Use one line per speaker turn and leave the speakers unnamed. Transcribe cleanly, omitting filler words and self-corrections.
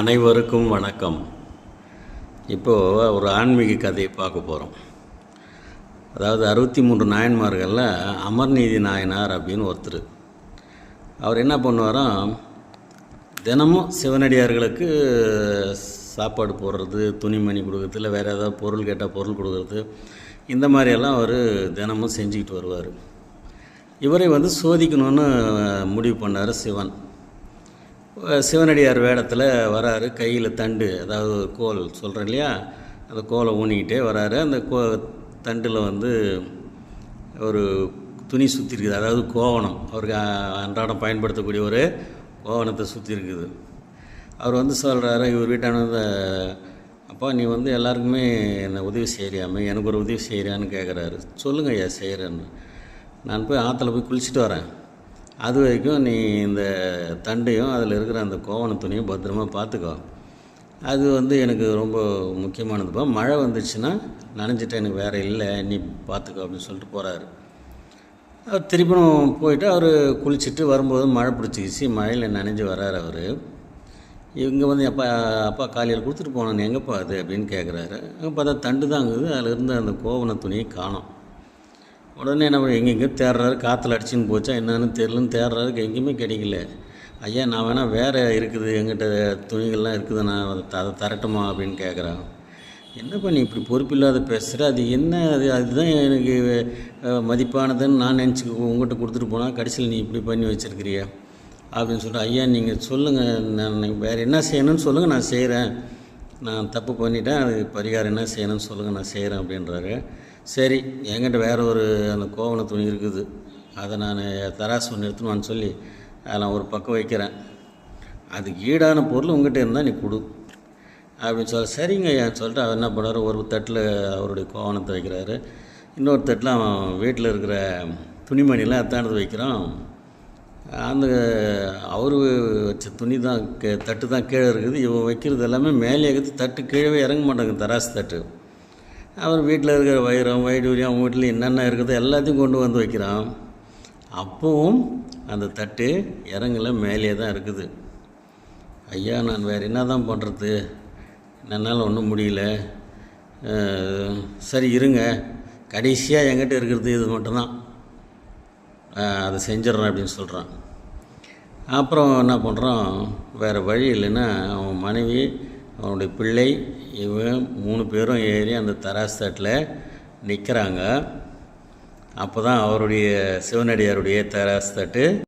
அனைவருக்கும் வணக்கம். இப்போது ஒரு ஆன்மீக கதையை பார்க்க போகிறோம். அதாவது 63 நாயன்மார்களில் அமர்நீதி நாயனார் அப்படின்னு ஒருத்தர். அவர் என்ன பண்ணுவாராம், தினமும் சிவனடியார்களுக்கு சாப்பாடு போடுறது, துணிமணி கொடுக்குறது, இல்லை வேறு ஏதாவது பொருள் கேட்டால் பொருள் கொடுக்குறது, இந்த மாதிரியெல்லாம் அவர் தினமும் செஞ்சுக்கிட்டு வருவார். இவரை சோதிக்கணும்னு முடிவு பண்ணார் சிவன். சிவனடியார் வேடத்தில் வராரு, கையில் தண்டு, அதாவது கோல் சொல்கிறேன் இல்லையா, அந்த கோலை ஊனிக்கிட்டே வராரு. அந்த தண்டில் ஒரு துணி சுற்றி இருக்குது, அதாவது கோவணம். அவருக்கு அன்றாடம் பயன்படுத்தக்கூடிய ஒரு கோவணத்தை சுற்றி இருக்குது. அவர் சொல்கிறாரு, இவர் வீட்டான அப்பா நீ எல்லாருக்குமே என்னை உதவி செய்கிறியாமே, எனக்கு ஒரு உதவி செய்கிறியான்னு கேட்குறாரு. சொல்லுங்கள் ஐயா செய்கிறேன்னு. நான் போய் ஆற்றுல போய் குளிச்சுட்டு வரேன், அது வரைக்கும் நீ இந்த தண்டையும் அதில் இருக்கிற அந்த கோவண துணியும் பத்திரமா பார்த்துக்கோ. அது எனக்கு ரொம்ப முக்கியமானதுப்பா. மழை வந்துச்சுன்னா நனைஞ்சிட்டு எனக்கு வேறு இல்லை, நீ பார்த்துக்கோ அப்படின்னு சொல்லிட்டு போகிறாரு. அவர் திருப்பியும் போயிட்டு அவர் குளிச்சுட்டு வரும்போது மழை பிடிச்சிக்கிச்சு, மழையில் நனைஞ்சு வர்றாரு. அவர் இங்கே அப்பா அப்பா காலையில் கொடுத்துட்டு போனேன், எங்கேப்பா அது அப்படின்னு கேட்குறாரு. அங்கே பார்த்தா தண்டு தான் இருக்குது, அதில் இருந்த அந்த கோவண துணியை காணோம். உடனே நம்ம எங்கெங்கே தேடுறாரு, காற்றுல அடிச்சுன்னு போச்சா என்னன்னு தெரிலன்னு தேடுறாரு, எங்கேயுமே கிடைக்கல. ஐயா நான் வேணால் வேறு இருக்குது, எங்கிட்ட துணிகள்லாம் இருக்குது, நான் அதை தரட்டுமா அப்படின்னு கேட்குறான். என்னப்பா நீ இப்படி பொறுப்பில்லாத பேசுகிற, அது என்ன, அதுதான் எனக்கு மதிப்பானதுன்னு நான் நினச்சி உங்கள்கிட்ட கொடுத்துட்டு போனால் கடைசியில் நீ இப்படி பண்ணி வச்சுருக்கிறிய அப்படின்னு சொல்லிட்டு, ஐயா நீங்கள் சொல்லுங்கள், நான் வேறு என்ன செய்யணும்னு சொல்லுங்கள், நான் செய்கிறேன், நான் தப்பு பண்ணிட்டேன், அது பரிகாரம் என்ன செய்யணும்னு சொல்லுங்கள், நான் செய்கிறேன் அப்படின்றாரு. சரி என்கிட்ட வேறு ஒரு அந்த கோவண துணி இருக்குது, அதை நான் தராசு ஒன்று எடுத்துன்னு சொல்லி நான் ஒரு பக்கம் வைக்கிறேன், அதுக்கு ஈடான பொருள் உங்கள்கிட்ட இருந்தால் நீ கொடு அப்படின்னு சரிங்க ஐயான்னு சொல்லிட்டு அவர் என்ன பண்ணுறாரு, ஒரு தட்டில் அவருடைய கோவணத்தை வைக்கிறாரு, இன்னொரு தட்டில் அவன் வீட்டில் இருக்கிற துணிமணிலாம் எத்தானது வைக்கிறான். அந்த அவர் வச்ச துணி தான் தட்டு தான் கீழே இருக்குது, இவன் வைக்கிறது எல்லாமே மேலே இருக்குது, தட்டு கீழே இறங்க மாட்டாங்க, தராசு தட்டு. அவர் வீட்டில் இருக்கிற வைடூரியம் அவங்க வீட்டில் என்னென்ன இருக்குதோ எல்லாத்தையும் கொண்டு வைக்கிறான். அப்பவும் அந்த தட்டு இறங்கலை, மேலே தான் இருக்குது. ஐயா நான் வேறு என்ன தான் பண்ணுறது, என்னால் ஒன்றும் முடியல, சரி இருங்க, கடைசியாக என்கிட்ட இருக்கிறது இது மட்டும்தான், அதை செஞ்சிடறேன் அப்படின்னு சொல்கிறான். அப்புறம் என்ன பண்ணுறான், வேறு வழி இல்லைன்னா அவன் மனைவி, அவனுடைய பிள்ளை, இவன் 3 பேரும் ஏறி அந்த தராசு தட்டில் நிற்கிறாங்க. அப்போ தான் அவருடைய சிவனடியாருடைய தராசு தட்டு